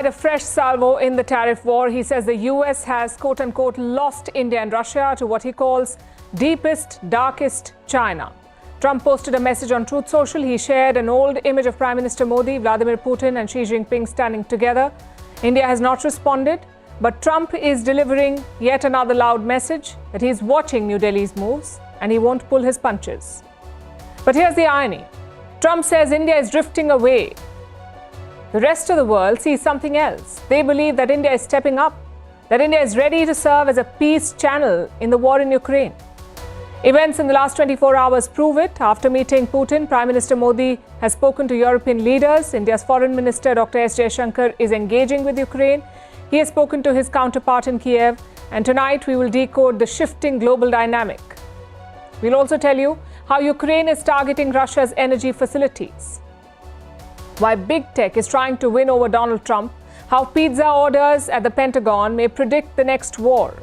A fresh salvo in the tariff war. He says the US has, quote-unquote, lost India and Russia to what he calls deepest, darkest China. Trump posted a message on Truth Social. He shared an old image of Prime Minister Modi, Vladimir Putin and Xi Jinping standing together. India has not responded, but Trump is delivering yet another loud message that he is watching New Delhi's moves and he won't pull his punches. But here's the irony. Trump says India is drifting away. The rest of the world sees something else. They believe that India is stepping up, that India is ready to serve as a peace channel in the war in Ukraine. Events in the last 24 hours prove it. After meeting Putin, Prime Minister Modi has spoken to European leaders. India's Foreign Minister Dr S Jaishankar is engaging with Ukraine. He has spoken to his counterpart in Kyiv. And tonight we will decode the shifting global dynamic. We'll also tell you how Ukraine is targeting Russia's energy facilities, why big tech is trying to win over Donald Trump, how pizza orders at the Pentagon may predict the next war.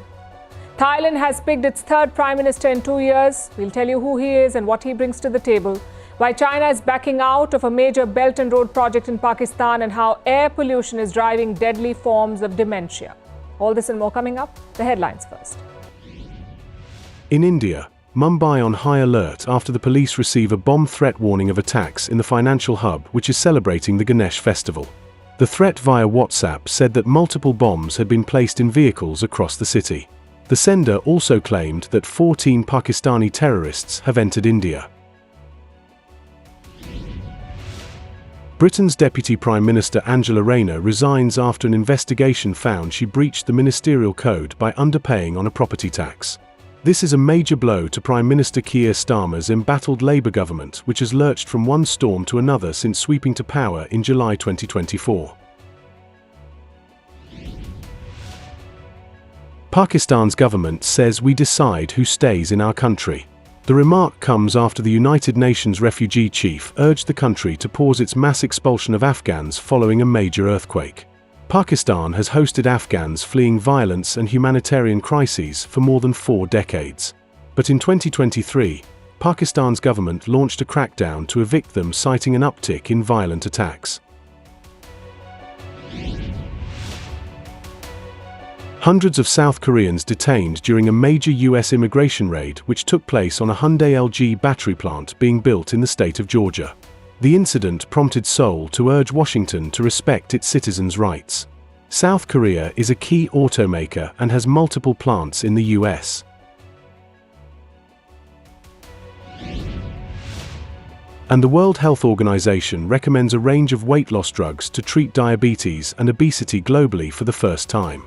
Thailand has picked its third prime minister in 2 years. We'll tell you who he is and what he brings to the table. Why China is backing out of a major Belt and Road project in Pakistan and how air pollution is driving deadly forms of dementia. All this and more coming up. The headlines first. In India, Mumbai on high alert after the police receive a bomb threat warning of attacks in the financial hub, which is celebrating the Ganesh festival. The threat via WhatsApp said that multiple bombs had been placed in vehicles across the city. The sender also claimed that 14 Pakistani terrorists have entered India. Britain's Deputy Prime Minister Angela Rayner resigns after an investigation found she breached the ministerial code by underpaying on a property tax. This is a major blow to Prime Minister Keir Starmer's embattled Labour government, which has lurched from one storm to another since sweeping to power in July 2024. Pakistan's government says we decide who stays in our country. The remark comes after the United Nations refugee chief urged the country to pause its mass expulsion of Afghans following a major earthquake. Pakistan has hosted Afghans fleeing violence and humanitarian crises for more than 4 decades. But in 2023, Pakistan's government launched a crackdown to evict them, citing an uptick in violent attacks. Hundreds of South Koreans detained during a major US immigration raid which took place on a Hyundai LG battery plant being built in the state of Georgia. The incident prompted Seoul to urge Washington to respect its citizens' rights. South Korea is a key automaker and has multiple plants in the US. And the World Health Organization recommends a range of weight loss drugs to treat diabetes and obesity globally for the first time.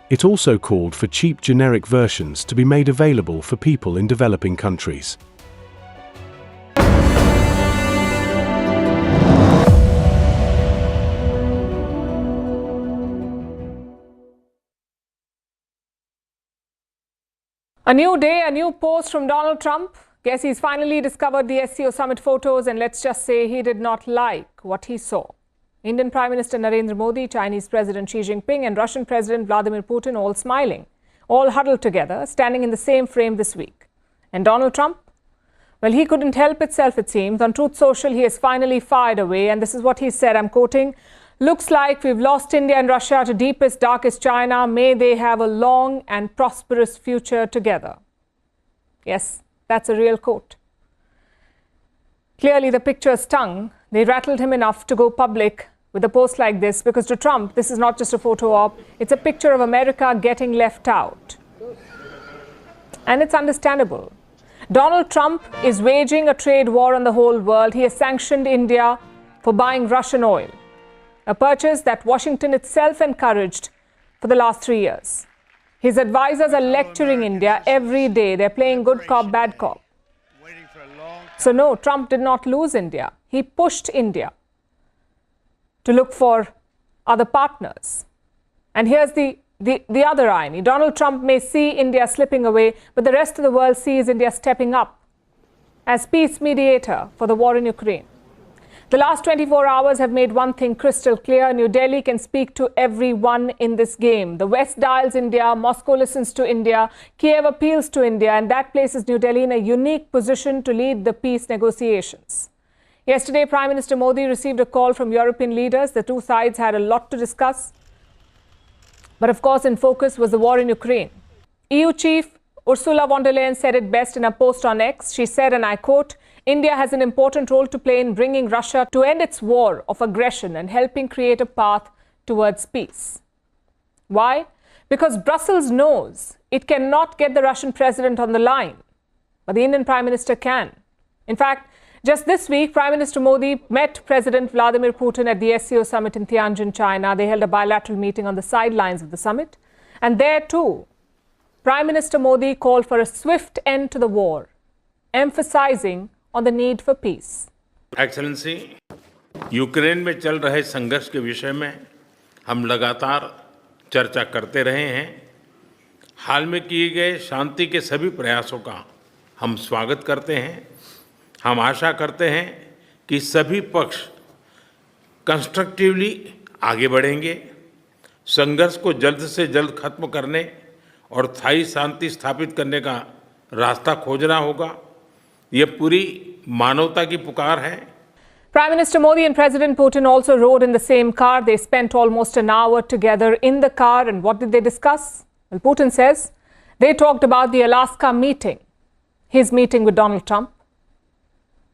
It also called for cheap generic versions to be made available for people in developing countries. A new day, a new post from Donald Trump. Guess he's finally discovered the SCO summit photos, and let's just say he did not like what he saw. Indian Prime Minister Narendra Modi, Chinese President Xi Jinping and Russian President Vladimir Putin all smiling, all huddled together, standing in the same frame this week. And Donald Trump? Well, he couldn't help itself, it seems. On Truth Social, he has finally fired away, and this is what he said, I'm quoting, "Looks like we've lost India and Russia to deepest, darkest China. May they have a long and prosperous future together." Yes, that's a real quote. Clearly, the picture stung. They rattled him enough to go public with a post like this, because to Trump, this is not just a photo op, it's a picture of America getting left out. And it's understandable. Donald Trump is waging a trade war on the whole world. He has sanctioned India for buying Russian oil, a purchase that Washington itself encouraged for the last 3 years. His advisors are lecturing India every day. They're playing good cop, bad cop. So no, Trump did not lose India. He pushed India to look for other partners. And here's the other irony. Donald Trump may see India slipping away, but the rest of the world sees India stepping up as peace mediator for the war in Ukraine. The last 24 hours have made one thing crystal clear. New Delhi can speak to everyone in this game. The West dials India, Moscow listens to India, Kyiv appeals to India, and that places New Delhi in a unique position to lead the peace negotiations. Yesterday, Prime Minister Modi received a call from European leaders. The two sides had a lot to discuss. But of course, in focus was the war in Ukraine. EU chief Ursula von der Leyen said it best in a post on X. She said, and I quote, "India has an important role to play in bringing Russia to end its war of aggression and helping create a path towards peace." Why? Because Brussels knows it cannot get the Russian president on the line, but the Indian Prime Minister can. In fact, just this week, Prime Minister Modi met President Vladimir Putin at the SCO summit in Tianjin, China. They held a bilateral meeting on the sidelines of the summit. And there too, Prime Minister Modi called for a swift end to the war, emphasizing on the need for peace. Excellency, Ukraine में चल रहे संघर्ष के विषय में हम लगातार चर्चा करते रहे हैं। हाल में किए गए शांति के सभी प्रयासों का हम स्वागत करते हैं। हम आशा करते हैं कि सभी पक्ष कंस्ट्रक्टिवली आगे बढ़ेंगे, संघर्ष को जल्द से जल्द खत्म करने और स्थायी शांति स्थापित करने का रास्ता खोजना होगा। ये पूरी मानवता की पुकार है। Prime Minister Modi and President Putin also rode in the same car. They spent almost an hour together in the car. And what did they discuss? Well, Putin says they talked about the Alaska meeting, his meeting with Donald Trump.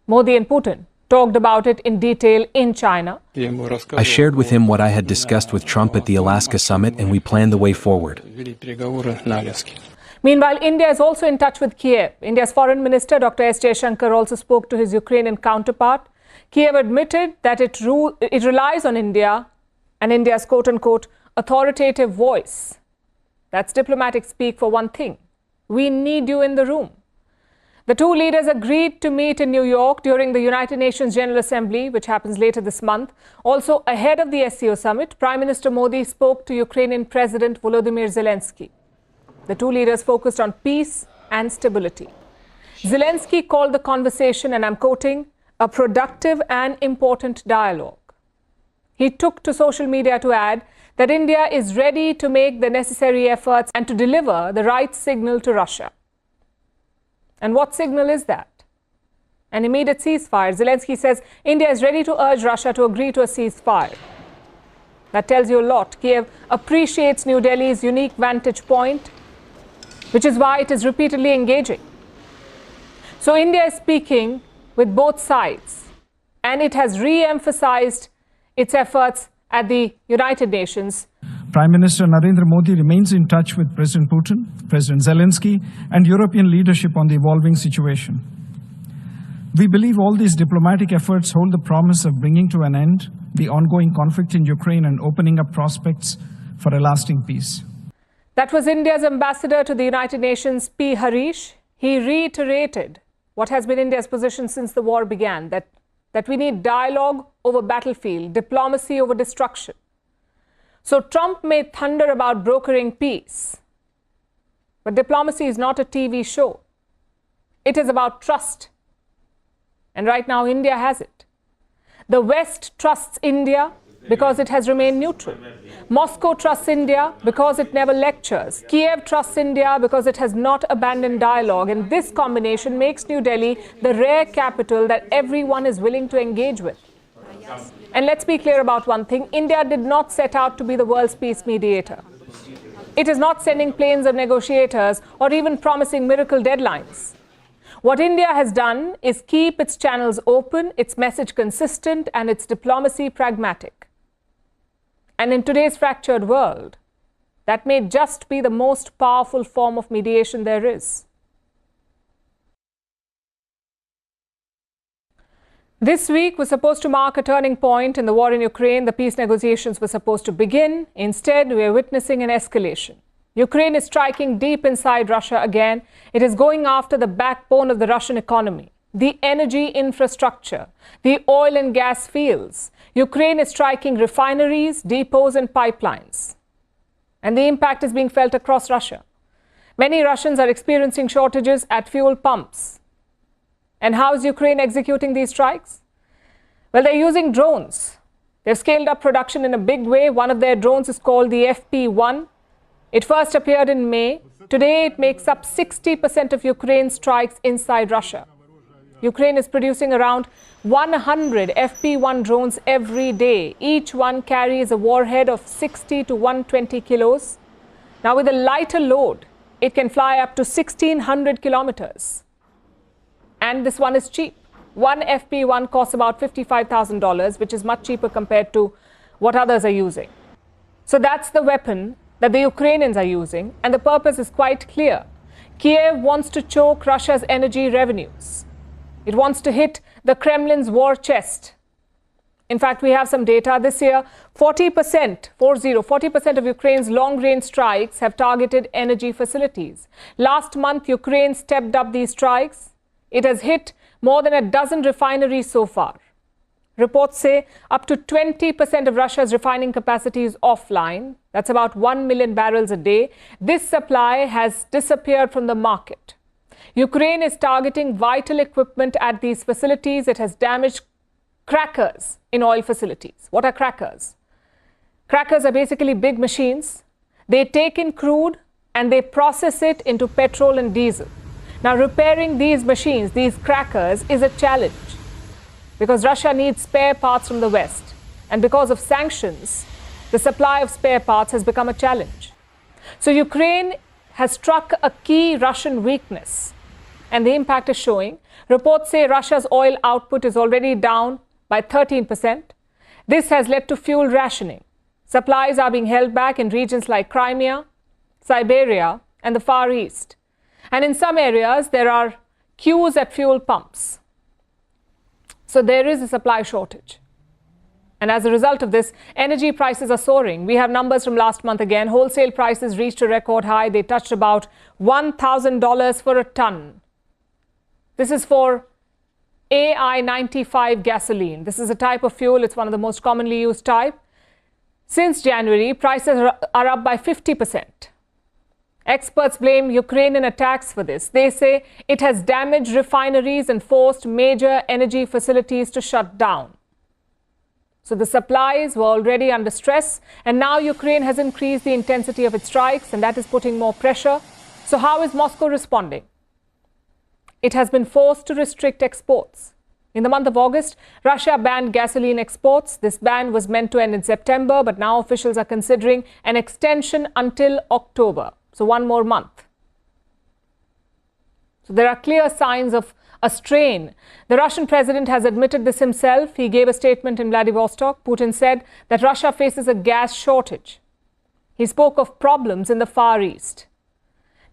Modi and Putin talked about it in detail in China. I shared with him what I had discussed with Trump at the Alaska summit, and we planned the way forward. Meanwhile, India is also in touch with Kyiv. India's Foreign Minister Dr S Jaishankar also spoke to his Ukrainian counterpart. Kyiv admitted that it relies on India and India's quote-unquote authoritative voice. That's diplomatic speak for one thing. We need you in the room. The two leaders agreed to meet in New York during the United Nations General Assembly, which happens later this month. Also, ahead of the SCO summit, Prime Minister Modi spoke to Ukrainian President Vladimir Zelensky. The two leaders focused on peace and stability. Zelensky called the conversation, and I'm quoting, "a productive and important dialogue." He took to social media to add that India is ready to make the necessary efforts and to deliver the right signal to Russia. And what signal is that? An immediate ceasefire. Zelensky says India is ready to urge Russia to agree to a ceasefire. That tells you a lot. Kyiv appreciates New Delhi's unique vantage point, which is why it is repeatedly engaging. So India is speaking with both sides, and it has re-emphasized its efforts at the United Nations. Prime Minister Narendra Modi remains in touch with President Putin, President Zelensky, and European leadership on the evolving situation. We believe all these diplomatic efforts hold the promise of bringing to an end the ongoing conflict in Ukraine and opening up prospects for a lasting peace. That was India's ambassador to the United Nations, P. Harish. He reiterated what has been India's position since the war began, that we need dialogue over battlefield, diplomacy over destruction. So Trump may thunder about brokering peace, but diplomacy is not a TV show. It is about trust. And right now, India has it. The West trusts India because it has remained neutral. Moscow trusts India because it never lectures. Kyiv trusts India because it has not abandoned dialogue. And this combination makes New Delhi the rare capital that everyone is willing to engage with. And let's be clear about one thing. India did not set out to be the world's peace mediator. It is not sending planes of negotiators or even promising miracle deadlines. What India has done is keep its channels open, its message consistent, and its diplomacy pragmatic. And in today's fractured world, that may just be the most powerful form of mediation there is. This week was supposed to mark a turning point in the war in Ukraine. The peace negotiations were supposed to begin. Instead, we are witnessing an escalation. Ukraine is striking deep inside Russia again. It is going after the backbone of the Russian economy, the energy infrastructure, the oil and gas fields. Ukraine is striking refineries, depots, and pipelines. And the impact is being felt across Russia. Many Russians are experiencing shortages at fuel pumps. And how is Ukraine executing these strikes? Well, they're using drones. They've scaled up production in a big way. One of their drones is called the FP1. It first appeared in May. Today, it makes up 60% of Ukraine's strikes inside Russia. Ukraine is producing around 100 FP1 drones every day. Each one carries a warhead of 60 to 120 kilos. Now, with a lighter load, it can fly up to 1,600 kilometers. And this one is cheap. One FP1 costs about $55,000, which is much cheaper compared to what others are using. So that's the weapon that the Ukrainians are using, and the purpose is quite clear. Kyiv wants to choke Russia's energy revenues. It wants to hit the Kremlin's war chest. In fact, we have some data. This year, 40% of Ukraine's long-range strikes have targeted energy facilities. Last month, Ukraine stepped up these strikes. It has hit more than a dozen refineries so far. Reports say up to 20% of Russia's refining capacity is offline. That's about 1 million barrels a day. This supply has disappeared from the market. Ukraine is targeting vital equipment at these facilities. It has damaged crackers in oil facilities. What are crackers? Crackers are basically big machines. They take in crude and they process it into petrol and diesel. Now, repairing these machines, these crackers, is a challenge because Russia needs spare parts from the West. And because of sanctions, the supply of spare parts has become a challenge. So Ukraine has struck a key Russian weakness, and the impact is showing. Reports say Russia's oil output is already down by 13%. This has led to fuel rationing. Supplies are being held back in regions like Crimea, Siberia, and the Far East. And in some areas, there are queues at fuel pumps. So there is a supply shortage. And as a result of this, energy prices are soaring. We have numbers from last month again. Wholesale prices reached a record high. They touched about $1,000 for a ton. This is for AI-95 gasoline. This is a type of fuel. It's one of the most commonly used type. Since January, prices are up by 50%. Experts blame Ukrainian attacks for this. They say it has damaged refineries and forced major energy facilities to shut down. So the supplies were already under stress, and now Ukraine has increased the intensity of its strikes, and that is putting more pressure. So how is Moscow responding? It has been forced to restrict exports. In the month of August, Russia banned gasoline exports. This ban was meant to end in September, but now officials are considering an extension until October. So 1 more month. So there are clear signs of a strain. The Russian president has admitted this himself. He gave a statement in Vladivostok. Putin said that Russia faces a gas shortage. He spoke of problems in the Far East.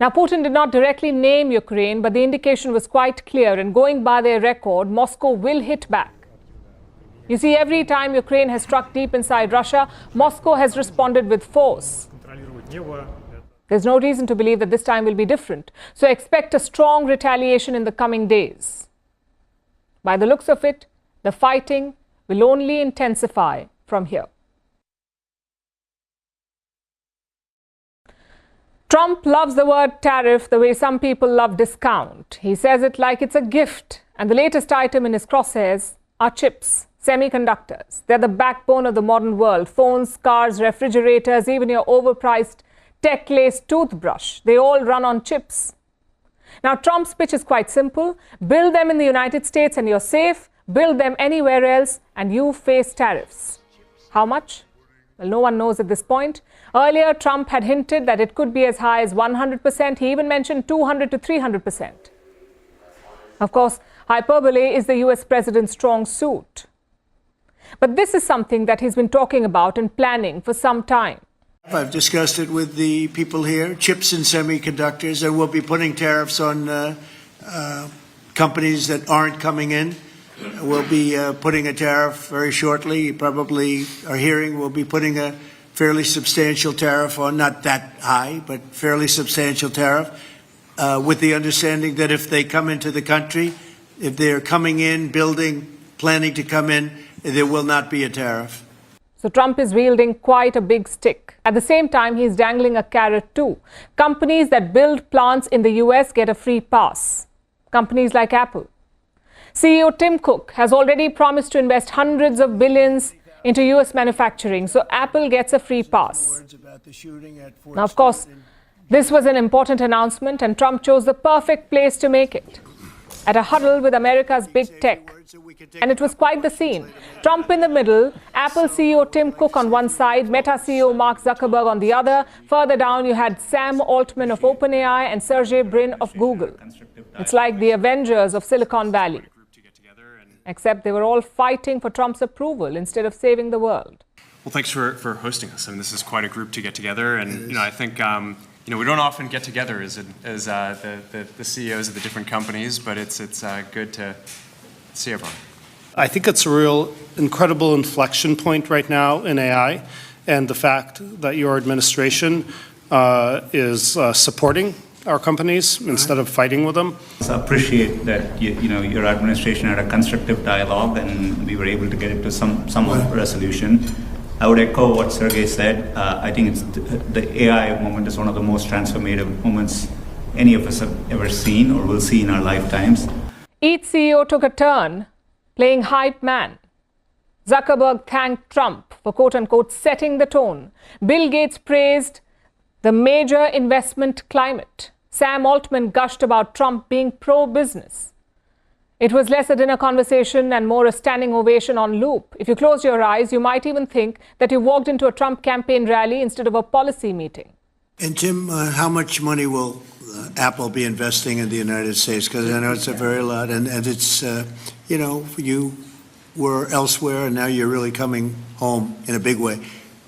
Now, Putin did not directly name Ukraine, but the indication was quite clear. And going by their record, Moscow will hit back. You see, every time Ukraine has struck deep inside Russia, Moscow has responded with force. There's no reason to believe that this time will be different. So expect a strong retaliation in the coming days. By the looks of it, the fighting will only intensify from here. Trump loves the word tariff the way some people love discount. He says it like it's a gift. And the latest item in his crosshairs are chips, semiconductors. They're the backbone of the modern world. Phones, cars, refrigerators, even your overpriced tech-laced toothbrush. They all run on chips. Now, Trump's pitch is quite simple. Build them in the United States and you're safe. Build them anywhere else and you face tariffs. How much? Well, no one knows at this point. Earlier, Trump had hinted that it could be as high as 100%. He even mentioned 200 to 300%. Of course, hyperbole is the US president's strong suit. But this is something that he's been talking about and planning for some time. I've discussed it with the people here, chips and semiconductors, and we'll be putting tariffs on companies that aren't coming in. We'll be putting a tariff very shortly. You probably are hearing we'll be putting a fairly substantial tariff on, not that high, but fairly substantial tariff, with the understanding that if they come into the country, if they're coming in, building, planning to come in, there will not be a tariff. So Trump is wielding quite a big stick. At the same time, he's dangling a carrot too. Companies that build plants in the US get a free pass. Companies like Apple. CEO Tim Cook has already promised to invest hundreds of billions into US manufacturing. So Apple gets a free pass. Now, of course, this was an important announcement and Trump chose the perfect place to make it. at a huddle with America's big tech. And it was quite the scene. Trump in the middle, Apple CEO Tim Cook on one side, Meta CEO Mark Zuckerberg on the other. Further down, you had Sam Altman of OpenAI and Sergey Brin of Google. It's like the Avengers of Silicon Valley. Except they were all fighting for Trump's approval instead of saving the world. Well, thanks for hosting us. I mean, this is quite a group to get together, and I think we don't often get together as the CEOs of the different companies, but it's good to see everyone. I think it's a real incredible inflection point right now in AI, and the fact that your administration is supporting our companies instead of fighting with them. So I appreciate that your administration had a constructive dialogue and we were able to get it to some resolution. I would echo what Sergey said. I think the AI moment is one of the most transformative moments any of us have ever seen or will see in our lifetimes. Each CEO took a turn playing hype man. Zuckerberg thanked Trump for quote-unquote setting the tone. Bill Gates praised the major investment climate. Sam Altman gushed about Trump being pro-business. It was less a dinner conversation and more a standing ovation on loop. If you closed your eyes, you might even think that you walked into a Trump campaign rally instead of a policy meeting. And Tim, how much money will Apple be investing in the United States? Because I know it's a very lot, and it's, you were elsewhere and now you're really coming home in a big way.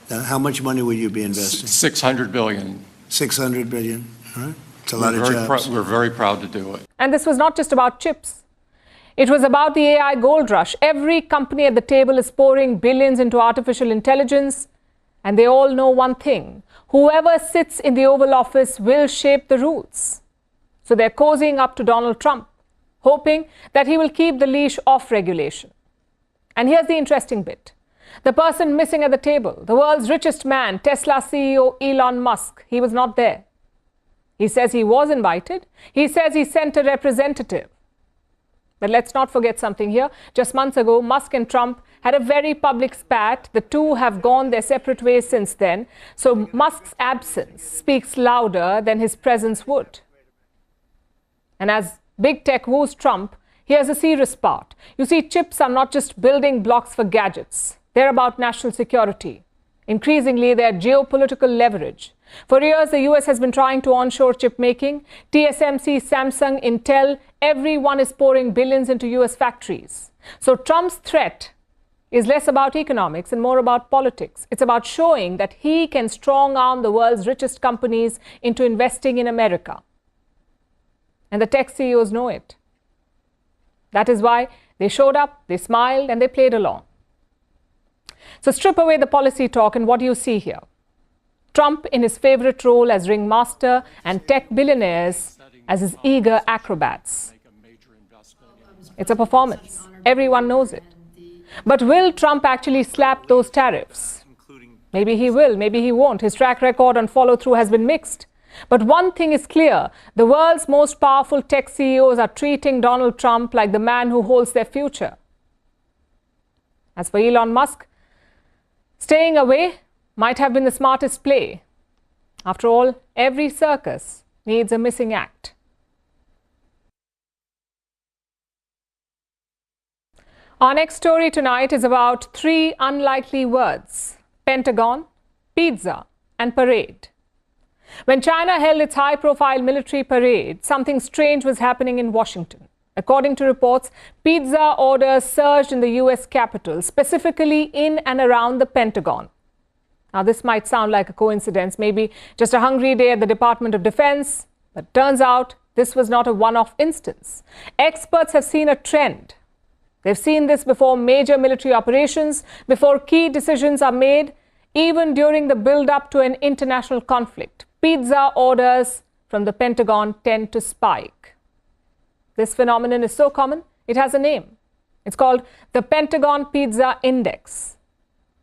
How much money will you be investing? $600 billion. $600 billion, all right? It's a lot of jobs. We're very proud to do it. And this was not just about chips. It was about the AI gold rush. Every company at the table is pouring billions into artificial intelligence, and they all know one thing. Whoever sits in the Oval Office will shape the rules. So they're cozying up to Donald Trump, hoping that he will keep the leash off regulation. And here's the interesting bit. The person missing at the table, the world's richest man, Tesla CEO Elon Musk, he was not there. He says he was invited. He says he sent a representative. But let's not forget something here. Just months ago, Musk and Trump had a very public spat. The two have gone their separate ways since then. So Musk's absence speaks louder than his presence would. And as big tech woos Trump, here's a serious part. You see, chips are not just building blocks for gadgets. They're about national security. Increasingly, they're geopolitical leverage. For years, the US has been trying to onshore chip making. TSMC, Samsung, Intel, everyone is pouring billions into US factories. So Trump's threat is less about economics and more about politics. It's about showing that he can strong-arm the world's richest companies into investing in America. And the tech CEOs know it. That is why they showed up, they smiled, and they played along. So strip away the policy talk, and what do you see here? Trump in his favorite role as ringmaster and tech billionaires as his eager acrobats. It's a performance. Everyone knows it. But will Trump actually slap those tariffs? Maybe he will, maybe he won't. His track record on follow-through has been mixed. But one thing is clear. The world's most powerful tech CEOs are treating Donald Trump like the man who holds their future. As for Elon Musk, staying away might have been the smartest play. After all, every circus needs a missing act. Our next story tonight is about three unlikely words: Pentagon, pizza, and parade. When China held its high-profile military parade, something strange was happening in Washington. According to reports, pizza orders surged in the US Capitol, specifically in and around the Pentagon. Now, this might sound like a coincidence, maybe just a hungry day at the Department of Defense, but turns out this was not a one-off instance. Experts have seen a trend. They've seen this before major military operations, before key decisions are made, even during the build-up to an international conflict. Pizza orders from the Pentagon tend to spike. This phenomenon is so common, it has a name. It's called the Pentagon Pizza Index.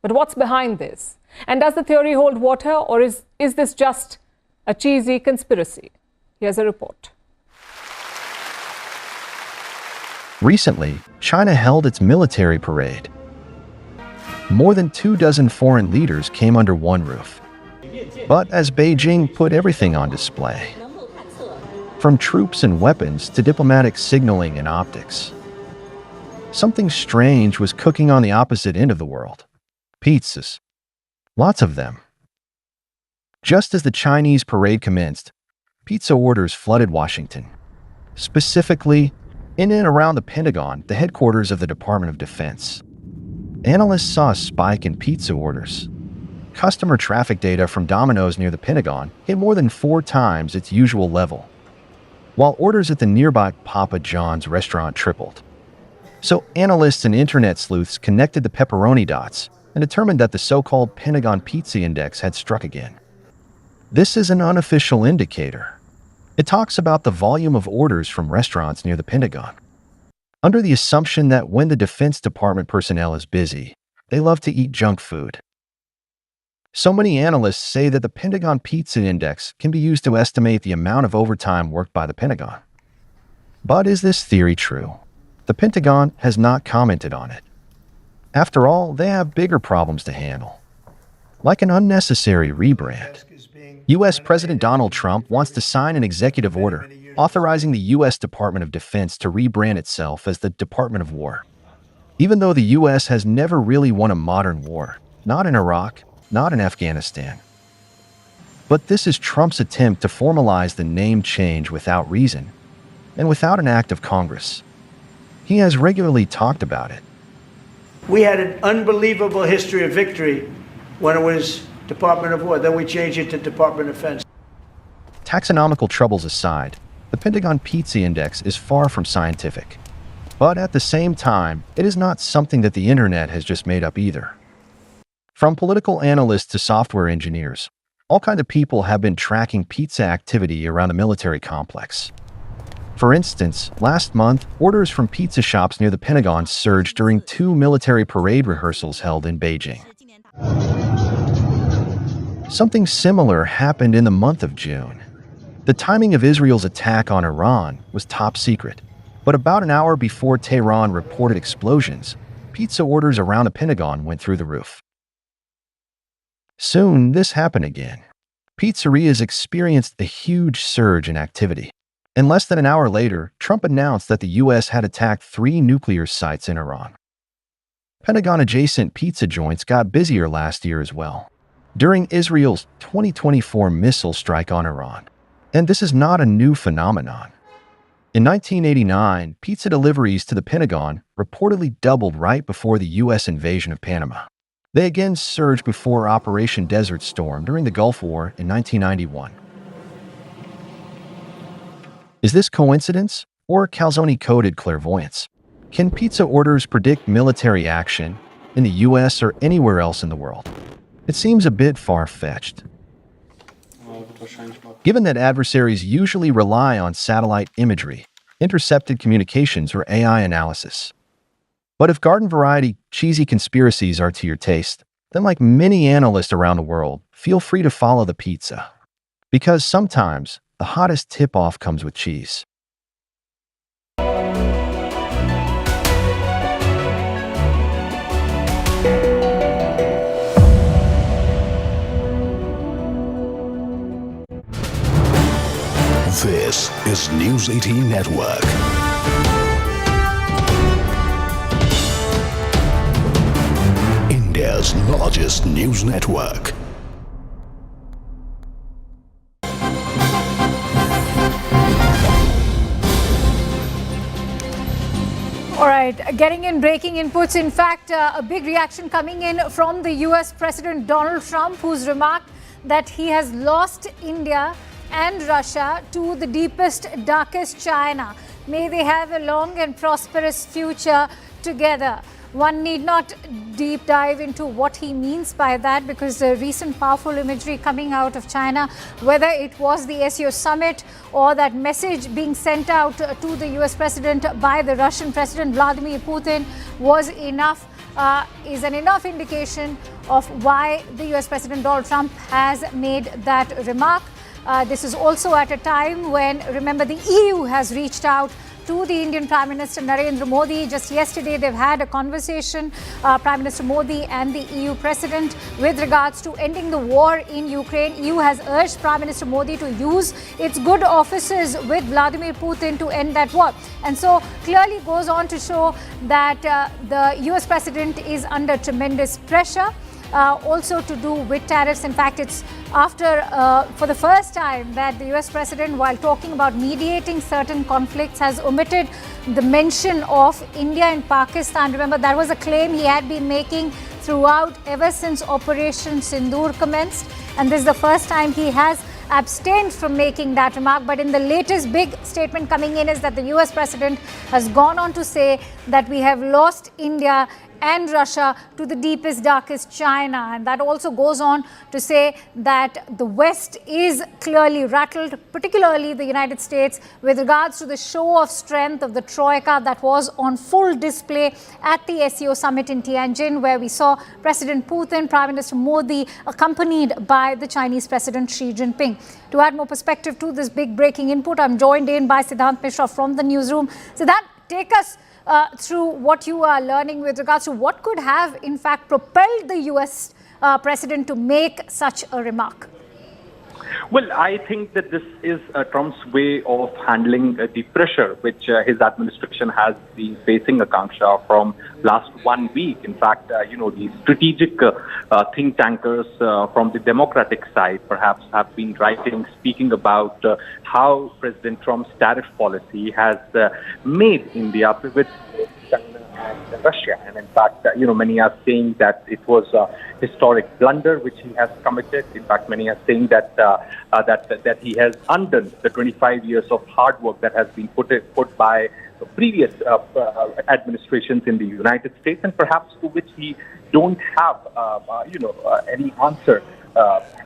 But what's behind this? And does the theory hold water, or is this just a cheesy conspiracy? Here's a report. Recently, China held its military parade. More than 24 foreign leaders came under one roof. But as Beijing put everything on display, from troops and weapons to diplomatic signaling and optics. Something strange was cooking on the opposite end of the world. Pizzas. Lots of them. Just as the Chinese parade commenced, pizza orders flooded Washington. Specifically, in and around the Pentagon, the headquarters of the Department of Defense. Analysts saw a spike in pizza orders. Customer traffic data from Domino's near the Pentagon hit more than 4 times its usual level, while orders at the nearby Papa John's restaurant tripled. So analysts and internet sleuths connected the pepperoni dots and determined that the so-called Pentagon Pizza Index had struck again. This is an unofficial indicator. It talks about the volume of orders from restaurants near the Pentagon. Under the assumption that when the Defense Department personnel is busy, they love to eat junk food. So many analysts say that the Pentagon Pizza Index can be used to estimate the amount of overtime worked by the Pentagon. But is this theory true? The Pentagon has not commented on it. After all, they have bigger problems to handle, like an unnecessary rebrand. U.S. President Donald Trump wants to sign an executive order authorizing the U.S. Department of Defense to rebrand itself as the Department of War. Even though the U.S. has never really won a modern war, not in Iraq, not in Afghanistan. But this is Trump's attempt to formalize the name change without reason and without an act of Congress. He has regularly talked about it. We had an unbelievable history of victory when it was Department of War. Then we changed it to Department of Defense. Taxonomical troubles aside, the Pentagon Pizza Index is far from scientific. But at the same time, it is not something that the internet has just made up either. From political analysts to software engineers, all kinds of people have been tracking pizza activity around the military complex. For instance, last month, orders from pizza shops near the Pentagon surged during 2 military parade rehearsals held in Beijing. Something similar happened in the month of June. The timing of Israel's attack on Iran was top secret, but about an hour before Tehran reported explosions, pizza orders around the Pentagon went through the roof. Soon, this happened again. Pizzerias experienced a huge surge in activity. And less than an hour later, Trump announced that the U.S. had attacked 3 nuclear sites in Iran. Pentagon-adjacent pizza joints got busier last year as well, during Israel's 2024 missile strike on Iran. And this is not a new phenomenon. In 1989, pizza deliveries to the Pentagon reportedly doubled right before the U.S. invasion of Panama. They again surged before Operation Desert Storm during the Gulf War in 1991. Is this coincidence or Calzone-coded clairvoyance? Can pizza orders predict military action in the U.S. or anywhere else in the world? It seems a bit far-fetched. Given that adversaries usually rely on satellite imagery, intercepted communications, or AI analysis. But if garden-variety, cheesy conspiracies are to your taste, then like many analysts around the world, feel free to follow the pizza. Because sometimes, the hottest tip-off comes with cheese. This is News 18 Network. India's largest news network. All right, getting in breaking inputs. In fact, a big reaction coming in from the US President Donald Trump, who's remarked that he has lost India and Russia to the deepest, darkest China. May they have a long and prosperous future together. One need not deep dive into what he means by that, because the recent powerful imagery coming out of China, whether it was the SEO summit or that message being sent out to the US president by the Russian President Vladimir Putin, was enough, is an enough indication of why the US President Donald Trump has made that remark. This is also at a time when, remember, the EU has reached out to the Indian Prime Minister Narendra Modi. Just yesterday, they've had a conversation, Prime Minister Modi and the EU President, with regards to ending the war in Ukraine. EU has urged Prime Minister Modi to use its good offices with Vladimir Putin to end that war. And so clearly goes on to show that the US President is under tremendous pressure. Also to do with tariffs. In fact, it's after, for the first time, that the US President, while talking about mediating certain conflicts, has omitted the mention of India and Pakistan. Remember, that was a claim he had been making throughout ever since Operation Sindoor commenced. And this is the first time he has abstained from making that remark. But in the latest big statement coming in is that the US President has gone on to say that we have lost India and Russia to the deepest, darkest China. And that also goes on to say that the West is clearly rattled, particularly the United States, with regards to the show of strength of the Troika that was on full display at the SCO summit in Tianjin, where we saw President Putin, Prime Minister Modi, accompanied by the Chinese President Xi Jinping. To add more perspective to this big breaking input, I'm joined in by Siddhant Mishra from the newsroom. Siddhant, take us through what you are learning with regards to what could have, in fact, propelled the US president to make such a remark. Well, I think that this is Trump's way of handling the pressure which his administration has been facing, Akanksha, from last 1 week. In fact, the strategic think tankers from the Democratic side perhaps have been writing, speaking about how President Trump's tariff policy has made India pivot China and Russia. And in fact, many are saying that it was a historic blunder which he has committed. In fact, many are saying that that he has undone the 25 years of hard work that has been put by previous administrations in the United States, and perhaps to which he don't have any answer.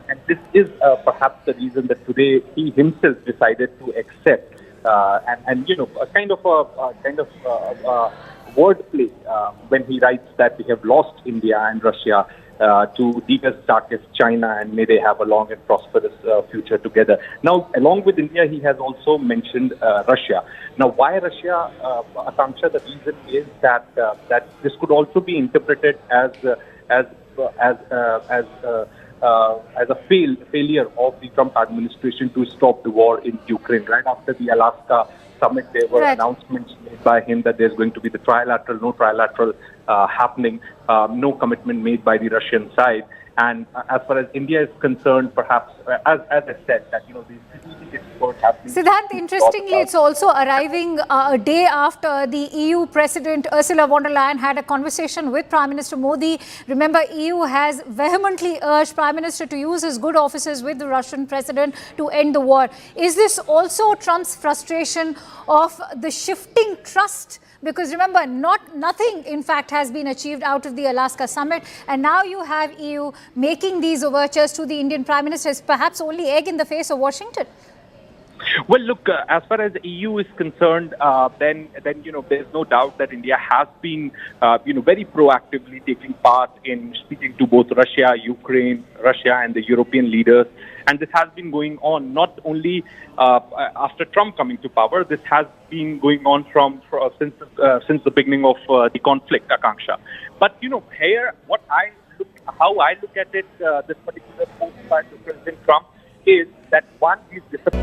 And this is perhaps the reason that today he himself decided to accept and a kind of wordplay when he writes that we have lost India and Russia to deepest, darkest China, and may they have a long and prosperous future together. Now, along with India, he has also mentioned Russia. Now, why Russia, Akanksha? The reason is that this could also be interpreted as a failure of the Trump administration to stop the war in Ukraine. Right after the Alaska summit, there were announcements made by him that there's going to be no trilateral happening, no commitment made by the Russian side. And as far as India is concerned, perhaps, as I said, that, the strategic experts have been... Siddhant, interestingly, it's also arriving a day after the EU President Ursula von der Leyen had a conversation with Prime Minister Modi. Remember, EU has vehemently urged Prime Minister to use his good offices with the Russian President to end the war. Is this also Trump's frustration of the shifting trust? Because remember, nothing, in fact, has been achieved out of the Alaska summit. And now you have EU making these overtures to the Indian Prime Minister. It's perhaps only egg in the face of Washington. Well, look, as far as the EU is concerned, then there's no doubt that India has been, very proactively taking part in speaking to both Russia and the European leaders. And this has been going on not only after Trump coming to power. This has been going on since the beginning of the conflict, Akanksha. But here, how I look at it, this particular post by President Trump is that one is disappointed.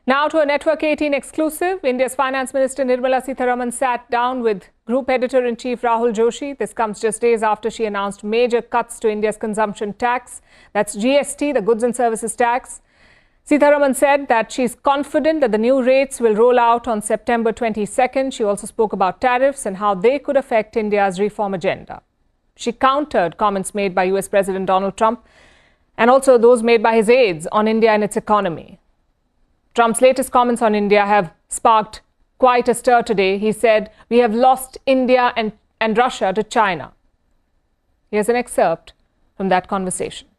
Now to a Network 18 exclusive. India's Finance Minister Nirmala Sitharaman sat down with Group Editor-in-Chief Rahul Joshi. This comes just days after she announced major cuts to India's consumption tax. That's GST, the Goods and Services Tax. Sitharaman said that she's confident that the new rates will roll out on September 22nd. She also spoke about tariffs and how they could affect India's reform agenda. She countered comments made by US President Donald Trump and also those made by his aides on India and its economy. Trump's latest comments on India have sparked quite a stir today. He said, "We have lost India and Russia to China." Here's an excerpt from that conversation.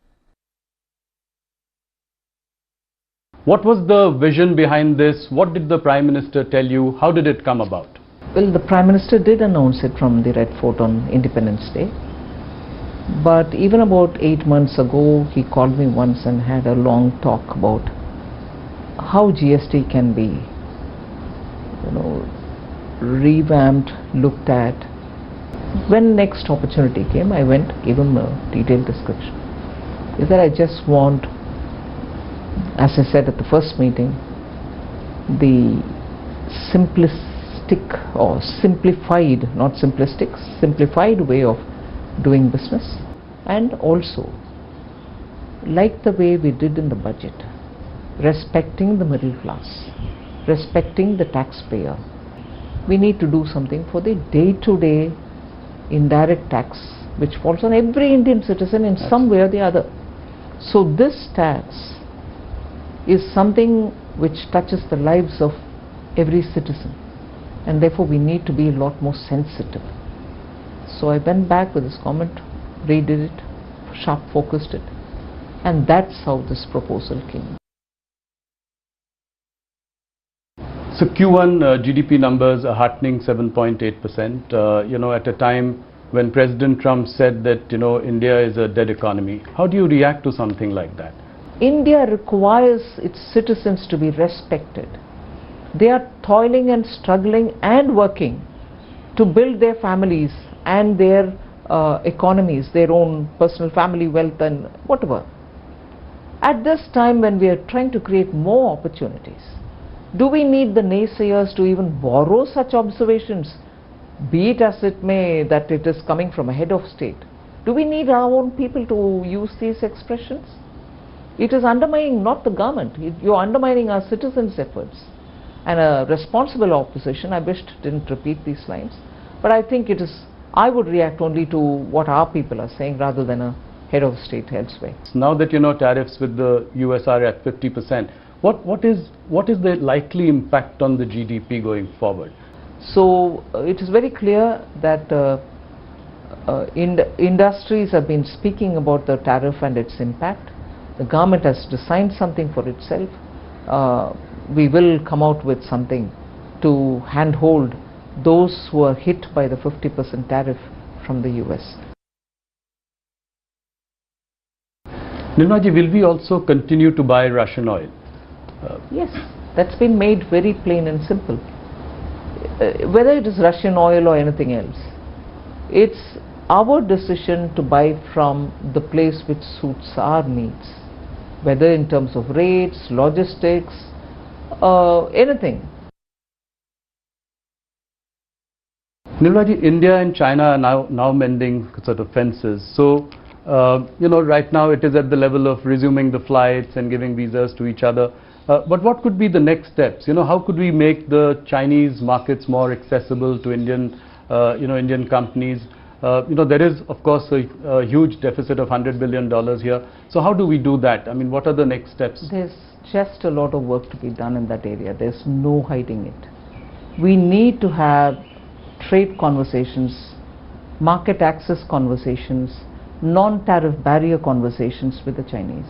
What was the vision behind this? What did the Prime Minister tell you? How did it come about? Well, the Prime Minister did announce it from the Red Fort on Independence Day. But even about 8 months ago, he called me once and had a long talk about how GST can be, revamped, looked at. When next opportunity came, I went, gave him a detailed description. Is that I just want, as I said at the first meeting, the simplistic or simplified, not simplistic, simplified way of doing business, and also like the way we did in the budget, respecting the middle class, respecting the taxpayer. We need to do something for the day-to-day indirect tax which falls on every Indian citizen in some way or the other. So this tax is something which touches the lives of every citizen, and therefore we need to be a lot more sensitive. So I went back with this comment, redid it, sharp focused it, and that's how this proposal came. So Q1 GDP numbers are heartening, 7.8%, at a time when President Trump said that, India is a dead economy. How do you react to something like that? India requires its citizens to be respected. They are toiling and struggling and working to build their families and their economies, their own personal family wealth and whatever. At this time when we are trying to create more opportunities, do we need the naysayers to even borrow such observations, be it as it may that it is coming from a head of state? Do we need our own people to use these expressions? It is undermining not the government, you're undermining our citizens' efforts. And a responsible opposition, I wished didn't repeat these lines, but I think it is, I would react only to what our people are saying rather than a head of state elsewhere. Now that tariffs with the US are at 50%, what is the likely impact on the GDP going forward? So it is very clear that industries have been speaking about the tariff and its impact. The government has designed something for itself. We will come out with something to handhold those who are hit by the 50% tariff from the US. Nirmalaji, will we also continue to buy Russian oil? Yes, that's been made very plain and simple. Whether it is Russian oil or anything else, it's our decision to buy from the place which suits our needs, whether in terms of rates, logistics, anything. Nirmalaji, India and China are now mending sort of fences. So, right now it is at the level of resuming the flights and giving visas to each other. But what could be the next steps? How could we make the Chinese markets more accessible to Indian companies? There is, of course, a huge deficit of $100 billion here. So how do we do that? I mean, what are the next steps? There's just a lot of work to be done in that area. There's no hiding it. We need to have trade conversations, market access conversations, non-tariff barrier conversations with the Chinese.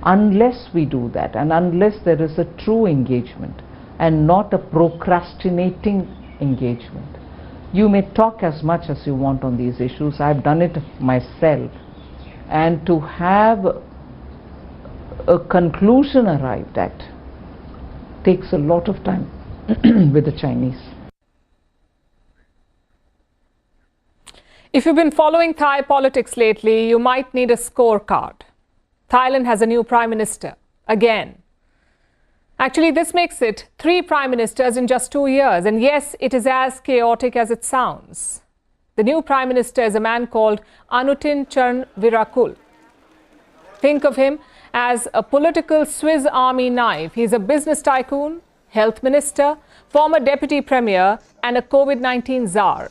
Unless we do that, and unless there is a true engagement and not a procrastinating engagement, you may talk as much as you want on these issues. I've done it myself, and to have a conclusion arrived at takes a lot of time with the Chinese. If you've been following Thai politics lately, you might need a scorecard. Thailand has a new Prime Minister, again. Actually, this makes it 3 Prime Ministers in just 2 years. And yes, it is as chaotic as it sounds. The new Prime Minister is a man called Anutin Charnvirakul. Think of him as a political Swiss Army knife. He's a business tycoon, health minister, former deputy premier, and a COVID-19 czar.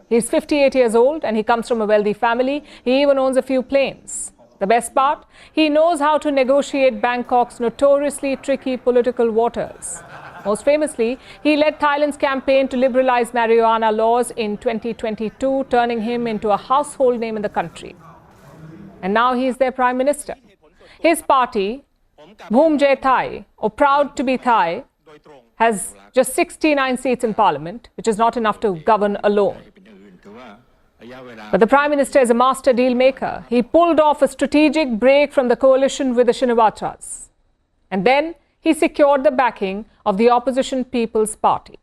He's 58 years old and he comes from a wealthy family. He even owns a few planes. The best part? He knows how to negotiate Bangkok's notoriously tricky political waters. Most famously, he led Thailand's campaign to liberalize marijuana laws in 2022, turning him into a household name in the country. And now he is their Prime Minister. His party, Bhum Jae Thai, or Proud to be Thai, has just 69 seats in parliament, which is not enough to govern alone. But the Prime Minister is a master deal maker. He pulled off a strategic break from the coalition with the Shinawatras. And then he secured the backing of the opposition People's Party.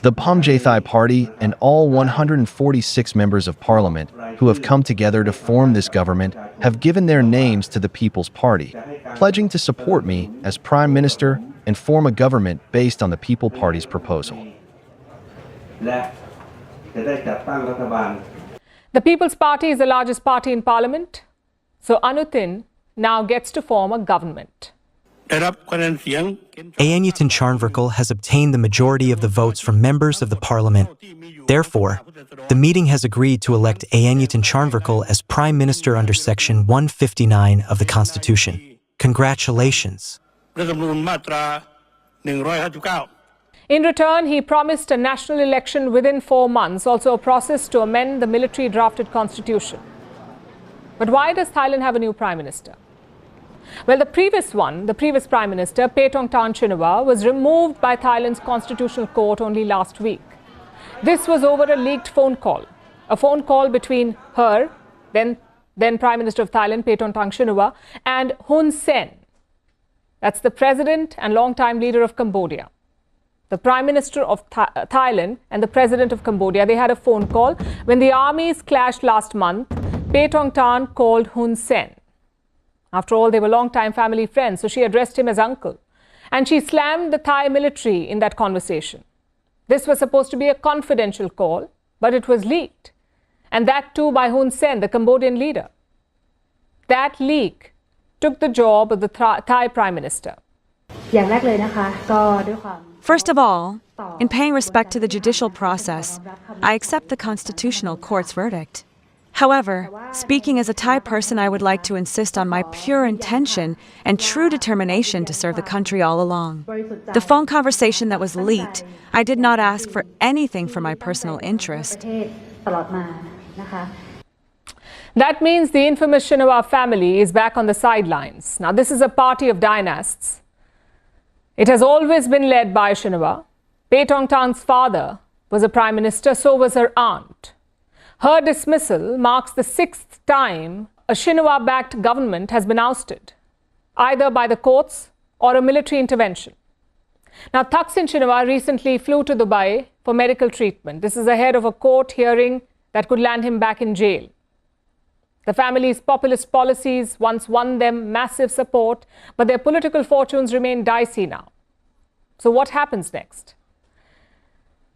The Pamjathai Party and all 146 members of parliament who have come together to form this government have given their names to the People's Party, pledging to support me as Prime Minister and form a government based on the People Party's proposal. The People's Party is the largest party in parliament, so Anutin now gets to form a government. Ayanyutin Charnvirakul has obtained the majority of the votes from members of the parliament. Therefore, the meeting has agreed to elect Ayanyutin Charnvirakul as Prime Minister under Section 159 of the Constitution. Congratulations. In return, he promised a national election within 4 months, also a process to amend the military-drafted constitution. But why does Thailand have a new Prime Minister? Well, the previous Prime Minister, Paetongtarn Shinawatra, was removed by Thailand's Constitutional Court only last week. This was over a leaked phone call. A phone call between her, then Prime Minister of Thailand, Paetongtarn Shinawatra, and Hun Sen. That's the President and longtime leader of Cambodia. The Prime Minister of Thailand and the President of Cambodia, they had a phone call. When the armies clashed last month, Paetongtarn called Hun Sen. After all, they were longtime family friends, so she addressed him as uncle. And she slammed the Thai military in that conversation. This was supposed to be a confidential call, but it was leaked. And that too by Hun Sen, the Cambodian leader. That leak took the job of the Thai Prime Minister. First of all, in paying respect to the judicial process, I accept the Constitutional Court's verdict. However, speaking as a Thai person, I would like to insist on my pure intention and true determination to serve the country all along. The phone conversation that was leaked, I did not ask for anything for my personal interest. That means the infamous Shinawatra family is back on the sidelines. Now, this is a party of dynasts. It has always been led by Shinawatra. Paetongtarn's father was a prime minister, so was her aunt. Her dismissal marks the 6th time a Shinawatra-backed government has been ousted, either by the courts or a military intervention. Now, Thaksin Shinawatra recently flew to Dubai for medical treatment. This is ahead of a court hearing that could land him back in jail. The family's populist policies once won them massive support, but their political fortunes remain dicey now. So what happens next?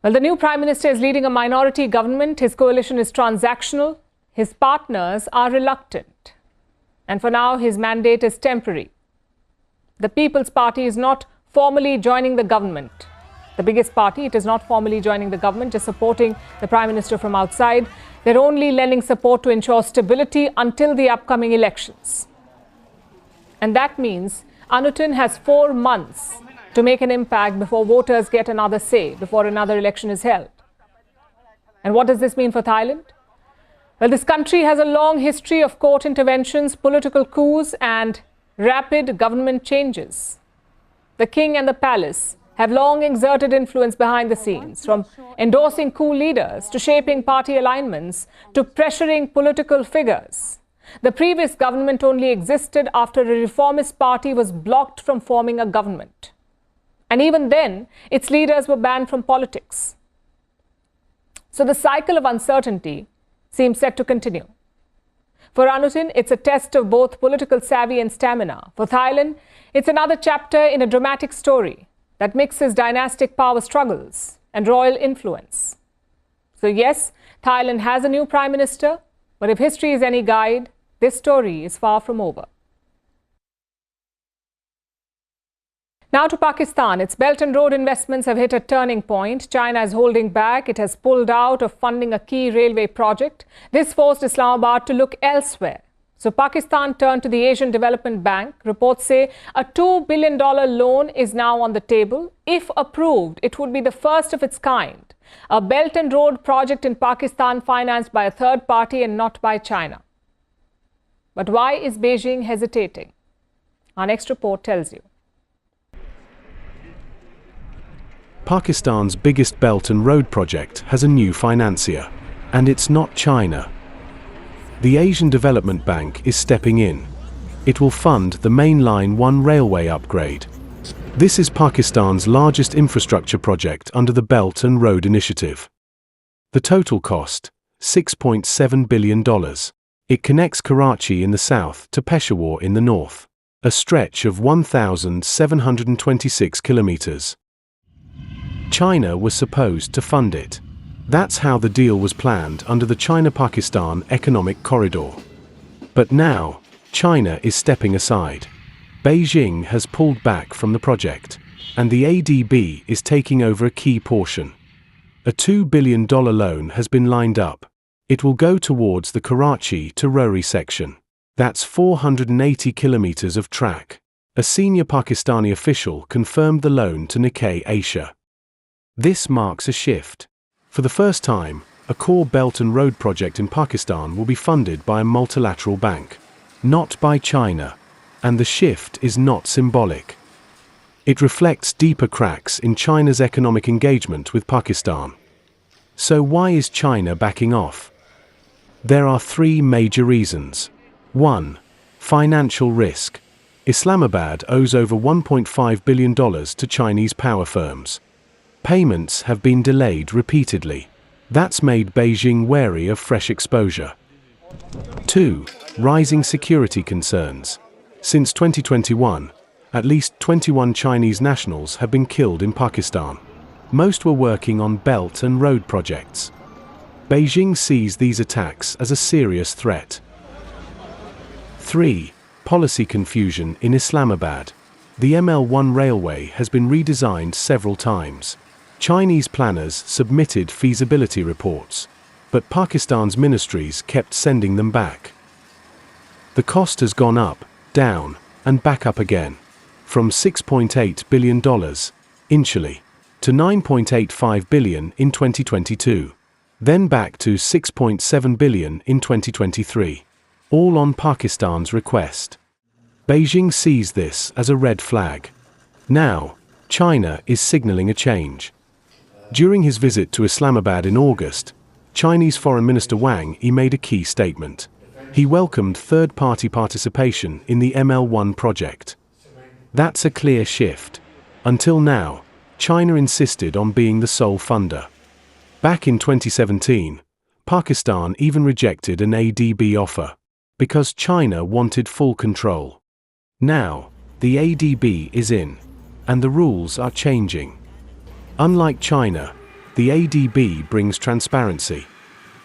Well, the new Prime Minister is leading a minority government. His coalition is transactional. His partners are reluctant. And for now, his mandate is temporary. The People's Party is not formally joining the government. The biggest party, it is not formally joining the government, just supporting the Prime Minister from outside. They're only lending support to ensure stability until the upcoming elections. And that means Anutin has 4 months to make an impact before voters get another say, before another election is held. And what does this mean for Thailand? Well, this country has a long history of court interventions, political coups, and rapid government changes. The king and the palace have long exerted influence behind the scenes, from endorsing coup leaders to shaping party alignments to pressuring political figures. The previous government only existed after a reformist party was blocked from forming a government. And even then, its leaders were banned from politics. So the cycle of uncertainty seems set to continue. For Anutin, it's a test of both political savvy and stamina. For Thailand, it's another chapter in a dramatic story that mixes dynastic power struggles and royal influence. So yes, Thailand has a new Prime Minister, but if history is any guide, this story is far from over. Now to Pakistan. Its Belt and Road investments have hit a turning point. China is holding back. It has pulled out of funding a key railway project. This forced Islamabad to look elsewhere. So Pakistan turned to the Asian Development Bank. Reports say a $2 billion loan is now on the table. If approved, it would be the first of its kind. A Belt and Road project in Pakistan financed by a third party and not by China. But why is Beijing hesitating? Our next report tells you. Pakistan's biggest Belt and Road project has a new financier, and it's not China. The Asian Development Bank is stepping in. It will fund the Mainline 1 railway upgrade. This is Pakistan's largest infrastructure project under the Belt and Road Initiative. The total cost, $6.7 billion. It connects Karachi in the south to Peshawar in the north, a stretch of 1,726 kilometers. China was supposed to fund it. That's how the deal was planned under the China-Pakistan Economic Corridor. But now, China is stepping aside. Beijing has pulled back from the project, and the ADB is taking over a key portion. A $2 billion loan has been lined up. It will go towards the Karachi to Rori section. That's 480 kilometers of track. A senior Pakistani official confirmed the loan to Nikkei Asia. This marks a shift. For the first time, a core Belt and Road project in Pakistan will be funded by a multilateral bank, not by China. And the shift is not symbolic. It reflects deeper cracks in China's economic engagement with Pakistan. So why is China backing off? There are three major reasons. 1. Financial risk. Islamabad owes over $1.5 billion to Chinese power firms. Payments have been delayed repeatedly. That's made Beijing wary of fresh exposure. 2. Rising security concerns. Since 2021, at least 21 Chinese nationals have been killed in Pakistan. Most were working on Belt and Road projects. Beijing sees these attacks as a serious threat. 3. Policy confusion in Islamabad. The ML1 railway has been redesigned several times. Chinese planners submitted feasibility reports, but Pakistan's ministries kept sending them back. The cost has gone up, down, and back up again, from $6.8 billion, initially, to $9.85 billion in 2022, then back to $6.7 billion in 2023, all on Pakistan's request. Beijing sees this as a red flag. Now, China is signaling a change. During his visit to Islamabad in August, Chinese Foreign Minister Wang Yi made a key statement. He welcomed third-party participation in the ML1 project. That's a clear shift. Until now, China insisted on being the sole funder. Back in 2017, Pakistan even rejected an ADB offer, because China wanted full control. Now, the ADB is in, and the rules are changing. Unlike China, the ADB brings transparency.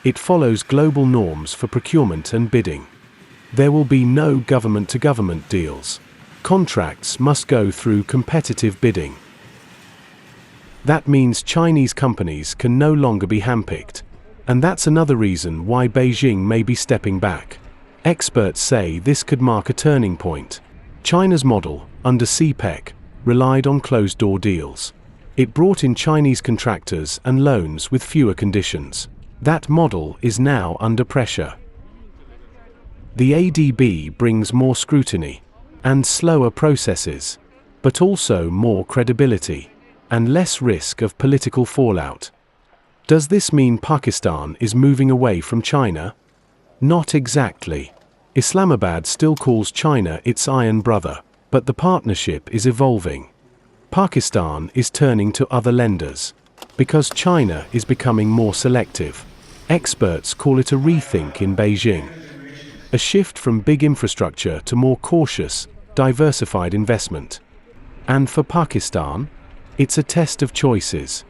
It follows global norms for procurement and bidding. There will be no government-to-government deals. Contracts must go through competitive bidding. That means Chinese companies can no longer be handpicked, and that's another reason why Beijing may be stepping back. Experts say this could mark a turning point. China's model, under CPEC, relied on closed-door deals. It brought in Chinese contractors and loans with fewer conditions. That model is now under pressure. The ADB brings more scrutiny and slower processes, but also more credibility and less risk of political fallout. Does this mean Pakistan is moving away from China? Not exactly. Islamabad still calls China its iron brother, but the partnership is evolving. Pakistan is turning to other lenders, because China is becoming more selective. Experts call it a rethink in Beijing. A shift from big infrastructure to more cautious, diversified investment. And for Pakistan, it's a test of choices.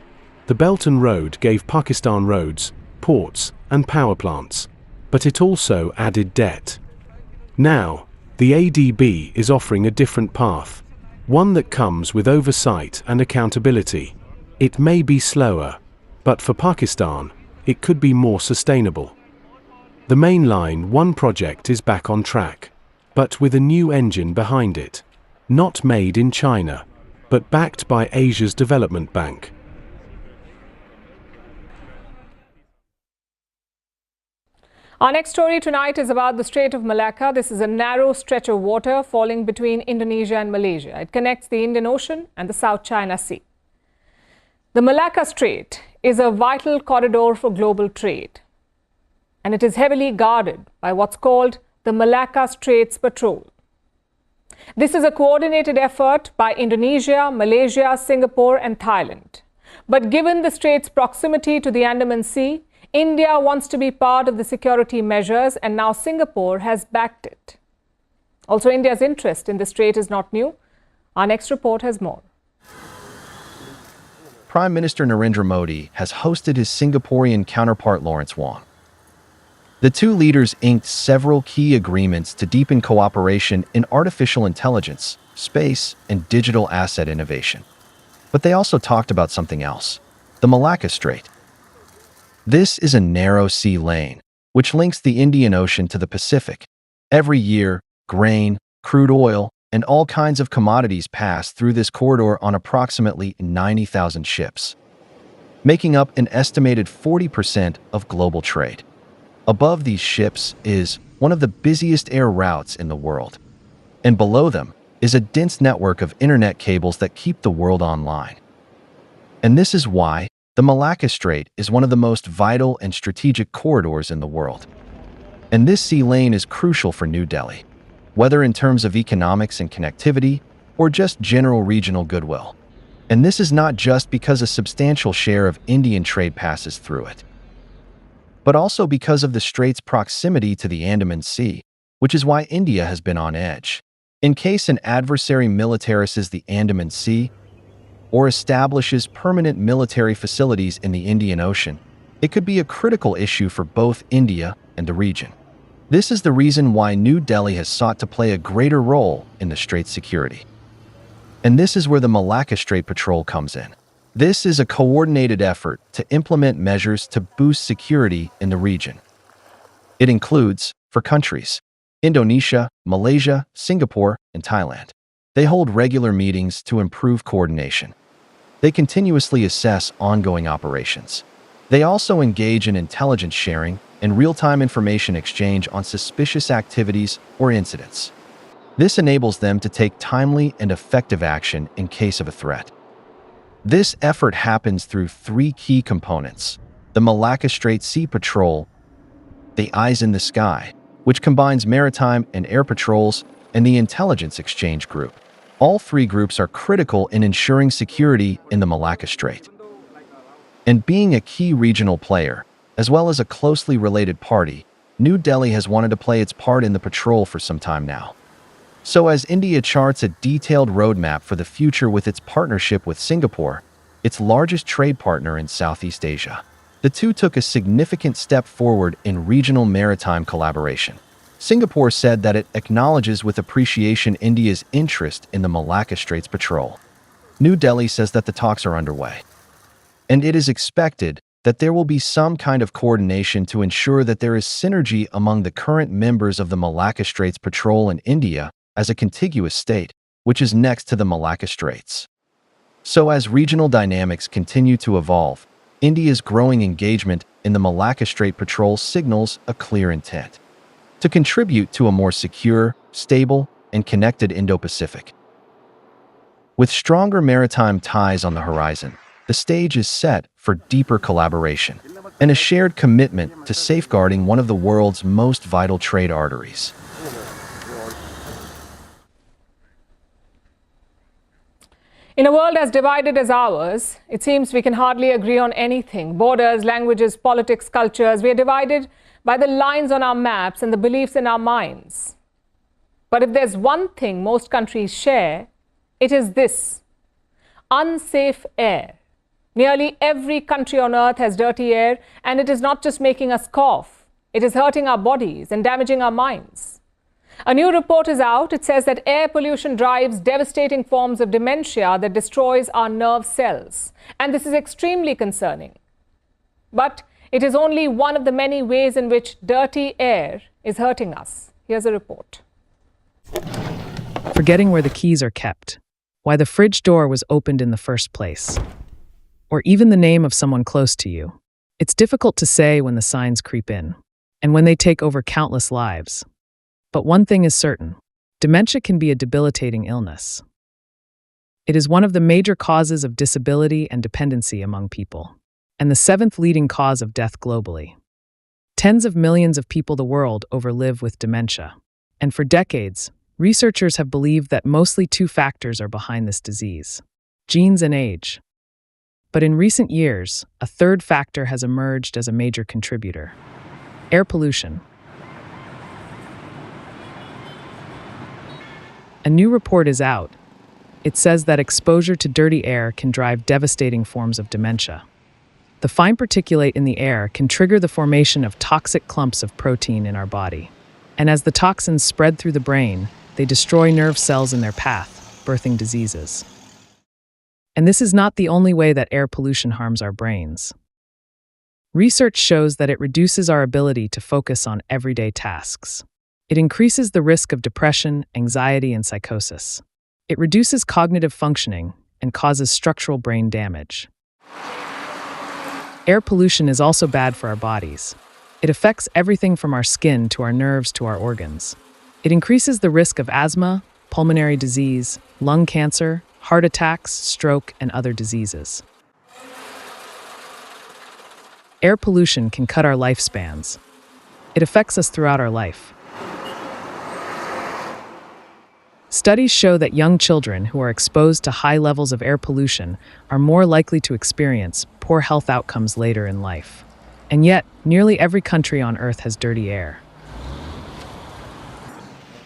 The Belt and Road gave Pakistan roads, ports, and power plants, but it also added debt. Now, the ADB is offering a different path, one that comes with oversight and accountability. It may be slower, but for Pakistan, it could be more sustainable. The Mainline 1 project is back on track, but with a new engine behind it. Not made in China, but backed by Asia's Development Bank. Our next story tonight is about the Strait of Malacca. This is a narrow stretch of water falling between Indonesia and Malaysia. It connects the Indian Ocean and the South China Sea. The Malacca Strait is a vital corridor for global trade, and it is heavily guarded by what's called the Malacca Straits Patrol. This is a coordinated effort by Indonesia, Malaysia, Singapore and Thailand. But given the strait's proximity to the Andaman Sea, India wants to be part of the security measures, and now Singapore has backed it. Also, India's interest in the strait is not new. Our next report has more. Prime Minister Narendra Modi has hosted his Singaporean counterpart Lawrence Wong. The two leaders inked several key agreements to deepen cooperation in artificial intelligence, space, and digital asset innovation. But they also talked about something else: the Malacca Strait. This is a narrow sea lane, which links the Indian Ocean to the Pacific. Every year, grain, crude oil, and all kinds of commodities pass through this corridor on approximately 90,000 ships, making up an estimated 40% of global trade. Above these ships is one of the busiest air routes in the world, and below them is a dense network of internet cables that keep the world online. And this is why the Malacca Strait is one of the most vital and strategic corridors in the world. And this sea lane is crucial for New Delhi, whether in terms of economics and connectivity or just general regional goodwill. And this is not just because a substantial share of Indian trade passes through it, but also because of the strait's proximity to the Andaman Sea, which is why India has been on edge. In case an adversary militarizes the Andaman Sea or establishes permanent military facilities in the Indian Ocean, it could be a critical issue for both India and the region. This is the reason why New Delhi has sought to play a greater role in the strait's security. And this is where the Malacca Strait Patrol comes in. This is a coordinated effort to implement measures to boost security in the region. It includes, for countries, Indonesia, Malaysia, Singapore, and Thailand. They hold regular meetings to improve coordination. They continuously assess ongoing operations. They also engage in intelligence sharing and real-time information exchange on suspicious activities or incidents. This enables them to take timely and effective action in case of a threat. This effort happens through three key components: the Malacca Strait Sea Patrol, the Eyes in the Sky, which combines maritime and air patrols, and the Intelligence Exchange Group. All three groups are critical in ensuring security in the Malacca Strait. And being a key regional player, as well as a closely related party, New Delhi has wanted to play its part in the patrol for some time now. So as India charts a detailed roadmap for the future with its partnership with Singapore, its largest trade partner in Southeast Asia, the two took a significant step forward in regional maritime collaboration. Singapore said that it acknowledges with appreciation India's interest in the Malacca Straits Patrol. New Delhi says that the talks are underway, and it is expected that there will be some kind of coordination to ensure that there is synergy among the current members of the Malacca Straits Patrol and India as a contiguous state, which is next to the Malacca Straits. So as regional dynamics continue to evolve, India's growing engagement in the Malacca Strait Patrol signals a clear intent to contribute to a more secure, stable, and connected Indo-Pacific. With stronger maritime ties on the horizon, the stage is set for deeper collaboration and a shared commitment to safeguarding one of the world's most vital trade arteries. In a world as divided as ours, it seems we can hardly agree on anything. Borders, languages, politics, cultures. We are divided by the lines on our maps and the beliefs in our minds. But if there's one thing most countries share, it is this: unsafe air. Nearly every country on earth has dirty air, and it is not just making us cough. It is hurting our bodies and damaging our minds. A new report is out. It says that air pollution drives devastating forms of dementia that destroys our nerve cells. And this is extremely concerning. But it is only one of the many ways in which dirty air is hurting us. Here's a report. Forgetting where the keys are kept, why the fridge door was opened in the first place, or even the name of someone close to you. It's difficult to say when the signs creep in. and when they take over countless lives. But one thing is certain: dementia can be a debilitating illness. It is one of the major causes of disability and dependency among people, and the seventh leading cause of death globally. Tens of millions of people the world over live with dementia, and for decades, researchers have believed that mostly two factors are behind this disease: genes and age. But in recent years, a third factor has emerged as a major contributor: air pollution. A new report is out. It says that exposure to dirty air can drive devastating forms of dementia. The fine particulate in the air can trigger the formation of toxic clumps of protein in our body. And as the toxins spread through the brain, they destroy nerve cells in their path, birthing diseases. And this is not the only way that air pollution harms our brains. Research shows that it reduces our ability to focus on everyday tasks. It increases the risk of depression, anxiety, and psychosis. It reduces cognitive functioning and causes structural brain damage. Air pollution is also bad for our bodies. It affects everything from our skin to our nerves to our organs. It increases the risk of asthma, pulmonary disease, lung cancer, heart attacks, stroke, and other diseases. Air pollution can cut our lifespans. It affects us throughout our life. Studies show that young children who are exposed to high levels of air pollution are more likely to experience poor health outcomes later in life. And yet, nearly every country on Earth has dirty air.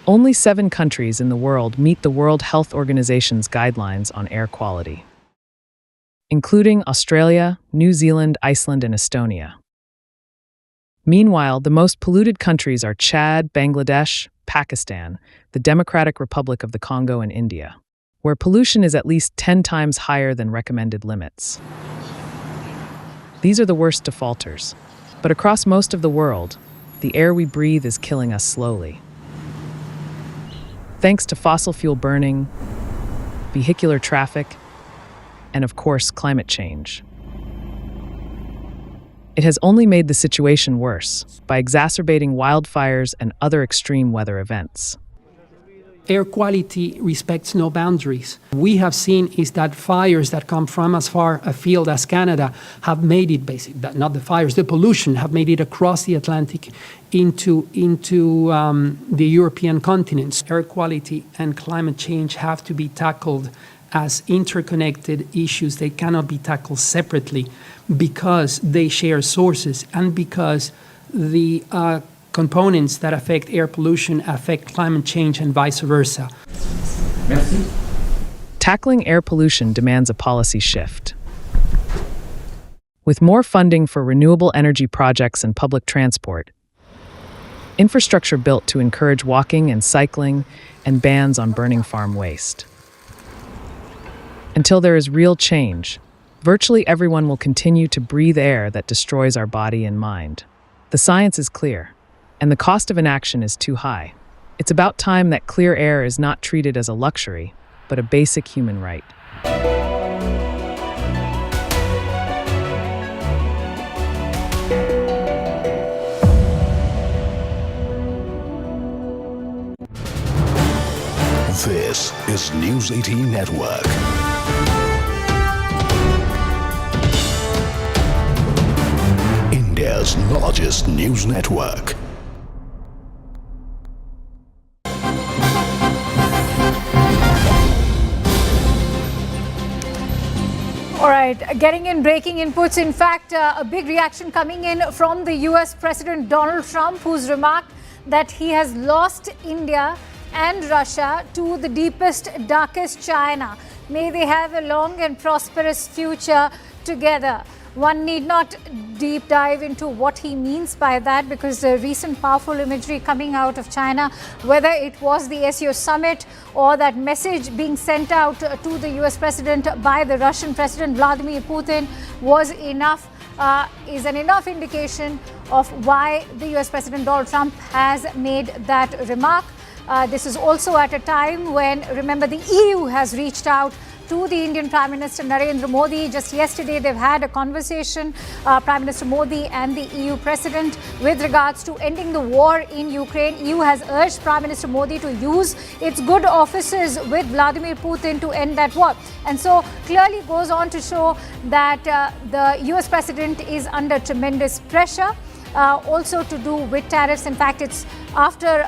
Only 7 countries in the world meet the World Health Organization's guidelines on air quality, including Australia, New Zealand, Iceland, and Estonia. Meanwhile, the most polluted countries are Chad, Bangladesh, Pakistan, the Democratic Republic of the Congo, and India, where pollution is at least 10 times higher than recommended limits. These are the worst defaulters. But across most of the world, the air we breathe is killing us slowly. Thanks to fossil fuel burning, vehicular traffic, and of course, climate change. It has only made the situation worse by exacerbating wildfires and other extreme weather events. Air quality respects no boundaries. We have seen is that fires that come from as far afield as Canada have made it not the fires, the pollution have made it across the Atlantic into the European continents. Air quality and climate change have to be tackled as interconnected issues. They cannot be tackled separately because they share sources and because the components that affect air pollution affect climate change and vice versa. Merci. Tackling air pollution demands a policy shift. With more funding for renewable energy projects and public transport, infrastructure built to encourage walking and cycling, and bans on burning farm waste. Until there is real change, virtually everyone will continue to breathe air that destroys our body and mind. The science is clear, and the cost of inaction is too high. It's about time that clear air is not treated as a luxury, but a basic human right. This is News 18 Network. India's largest news network. All right, breaking inputs. In fact, a big reaction coming in from the US President Donald Trump, who's remarked that he has lost India and Russia to the deepest, darkest China. May they have a long and prosperous future together. One need not deep dive into what he means by that, because the recent powerful imagery coming out of China, whether it was the SEO summit or that message being sent out to the US president by the Russian President Vladimir Putin, was enough, is an enough indication of why the US President Donald Trump has made that remark. This is also at a time when, remember, the EU has reached out to the Indian Prime Minister Narendra Modi. Just yesterday, they've had a conversation, Prime Minister Modi and the EU President, with regards to ending the war in Ukraine. EU has urged Prime Minister Modi to use its good offices with Vladimir Putin to end that war. And so clearly goes on to show that the US President is under tremendous pressure. Also to do with tariffs. In fact, it's after,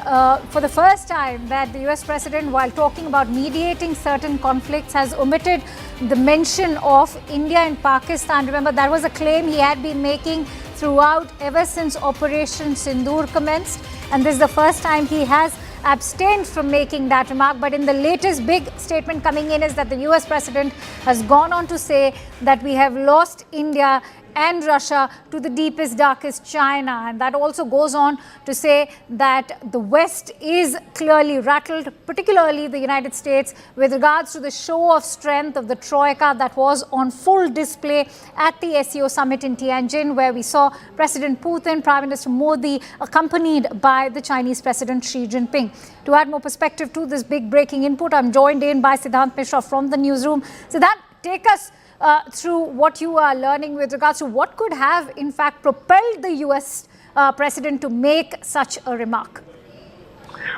for the first time, that the US President, while talking about mediating certain conflicts, has omitted the mention of India and Pakistan. Remember, that was a claim he had been making throughout ever since Operation Sindoor commenced. And this is the first time he has abstained from making that remark. But in the latest big statement coming in is that the US President has gone on to say that we have lost India and Russia to the deepest, darkest China. And that also goes on to say that the West is clearly rattled, particularly the United States, with regards to the show of strength of the Troika that was on full display at the SEO summit in Tianjin, where we saw President Putin, Prime Minister Modi, accompanied by the Chinese President Xi Jinping. To add more perspective to this big breaking input, I'm joined in by Siddhant Mishra from the newsroom. Siddhant, take us through what you are learning with regards to what could have, in fact, propelled the US President to make such a remark.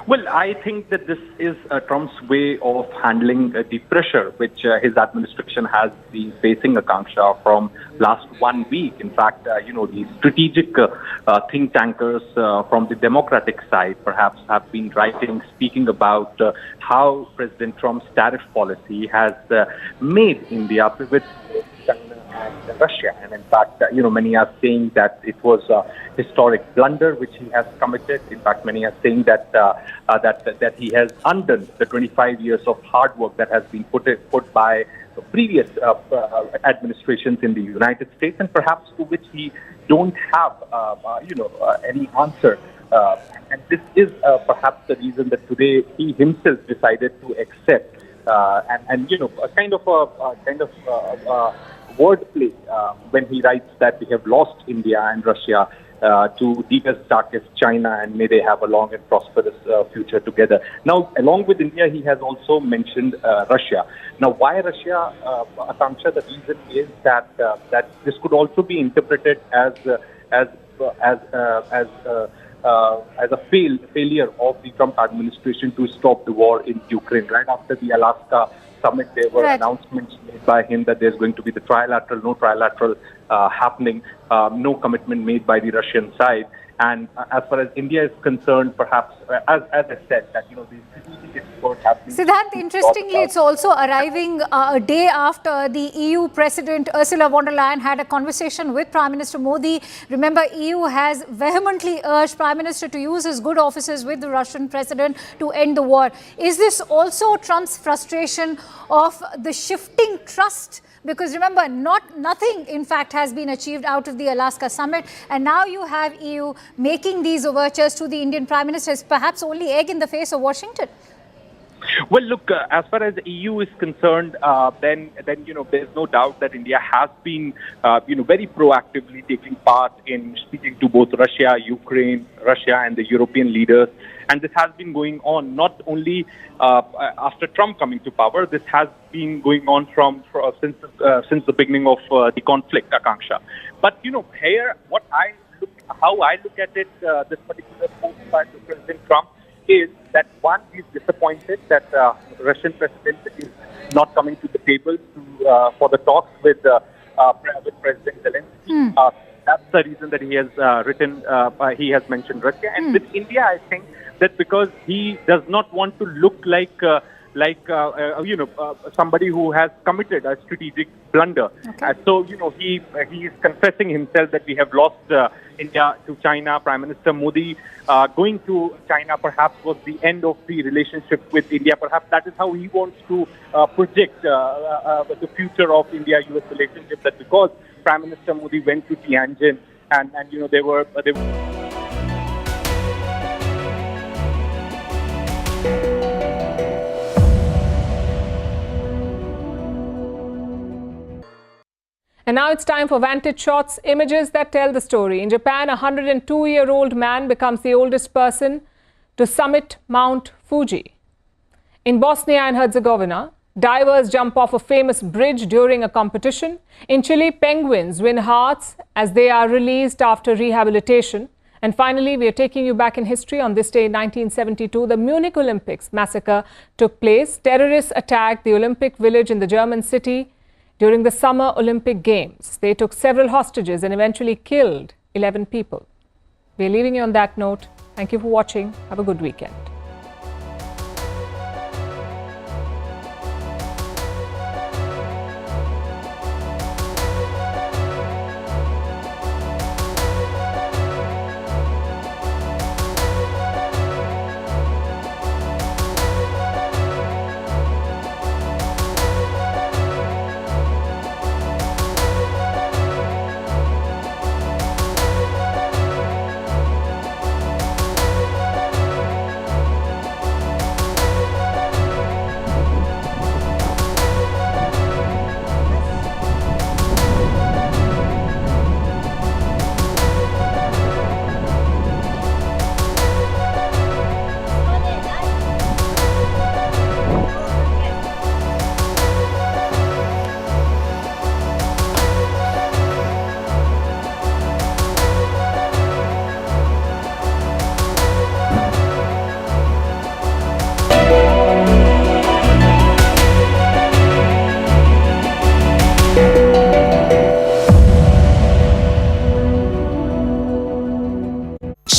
Well, I think that this is Trump's way of handling the pressure which his administration has been facing, Akanksha, from last 1 week. In fact, the strategic think tankers from the Democratic side perhaps have been writing, speaking about how President Trump's tariff policy has made India pivot to China and Russia. And in fact, many are saying that it was a historic blunder which he has committed. In fact, many are saying that that he has undone the 25 years of hard work that has been put by the previous administrations in the United States, and perhaps to which he don't have any answer. And this is perhaps the reason that today he himself decided to accept a kind of wordplay when he writes that we have lost India and Russia to deepest, darkest China, and may they have a long and prosperous future together. Now, along with India, he has also mentioned Russia. Now, why Russia, Akanksha? The reason is that this could also be interpreted as a failure of the Trump administration to stop the war in Ukraine. Right after the Alaska summit, there were announcements made by him that there's going to be the trilateral, no trilateral happening, no commitment made by the Russian side. And as far as India is concerned, perhaps, as I said, that the strategic experts have been... Siddhant, interestingly, it's also arriving a day after the EU President Ursula von der Leyen had a conversation with Prime Minister Modi. Remember, EU has vehemently urged Prime Minister to use his good offices with the Russian President to end the war. Is this also Trump's frustration of the shifting trust? Because remember, nothing, in fact, has been achieved out of the Alaska summit. And now you have EU making these overtures to the Indian Prime Minister. It's perhaps only egg in the face of Washington. Well, look, as far as the EU is concerned, then there's no doubt that India has been, very proactively taking part in speaking to both Russia, Ukraine, Russia, and the European leaders. And this has been going on not only after Trump coming to power. This has been going on since the beginning of the conflict, Akanksha. But here, how I look at it, this particular post by President Trump, is that one, he's disappointed that Russian president is not coming to the table for the talks with President Zelensky. That's the reason that he has he has mentioned Russia. And with India, I think that because he does not want to look like somebody who has committed a strategic blunder. So he is confessing himself that we have lost India to China. Prime Minister Modi going to China perhaps was the end of the relationship with India. Perhaps that is how he wants to project the future of India-US relationship. That because Prime Minister Modi went to Tianjin and they were. And now it's time for Vantage Shots, images that tell the story. In Japan, a 102-year-old man becomes the oldest person to summit Mount Fuji. In Bosnia and Herzegovina, Divers jump off a famous bridge during a competition. In Chile, penguins win hearts as they are released after rehabilitation. And finally, we are taking you back in history. On this day in 1972, the Munich Olympics massacre took place. Terrorists attacked the Olympic village in the German city during the Summer Olympic Games. They took several hostages and eventually killed 11 people. We are leaving you on that note. Thank you for watching. Have a good weekend.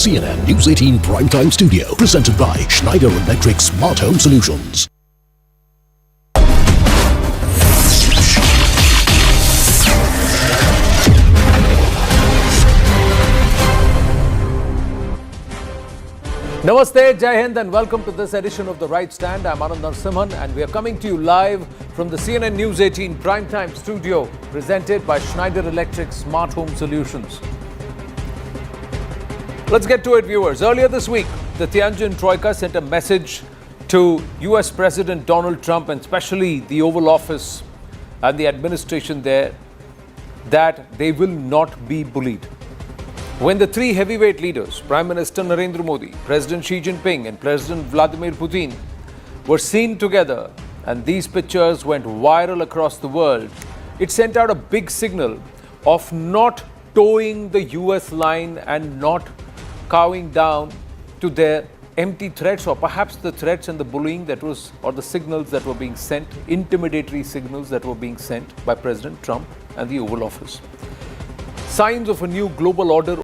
CNN News 18 Primetime Studio, presented by Schneider Electric Smart Home Solutions. Namaste, Jai Hind, and welcome to this edition of The Right Stand. I'm Anand Narasimhan, and we are coming to you live from the CNN News 18 Primetime Studio, presented by Schneider Electric Smart Home Solutions. Let's get to it, viewers. Earlier this week, the Tianjin Troika sent a message to US President Donald Trump, and especially the Oval Office and the administration there, that they will not be bullied. When the three heavyweight leaders, Prime Minister Narendra Modi, President Xi Jinping and President Vladimir Putin, were seen together and these pictures went viral across the world, it sent out a big signal of not towing the US line and not cowing down to their empty threats, or perhaps the threats and the bullying that was, or the signals that were being sent, intimidatory signals that were being sent by President Trump and the Oval Office. Signs of a new global order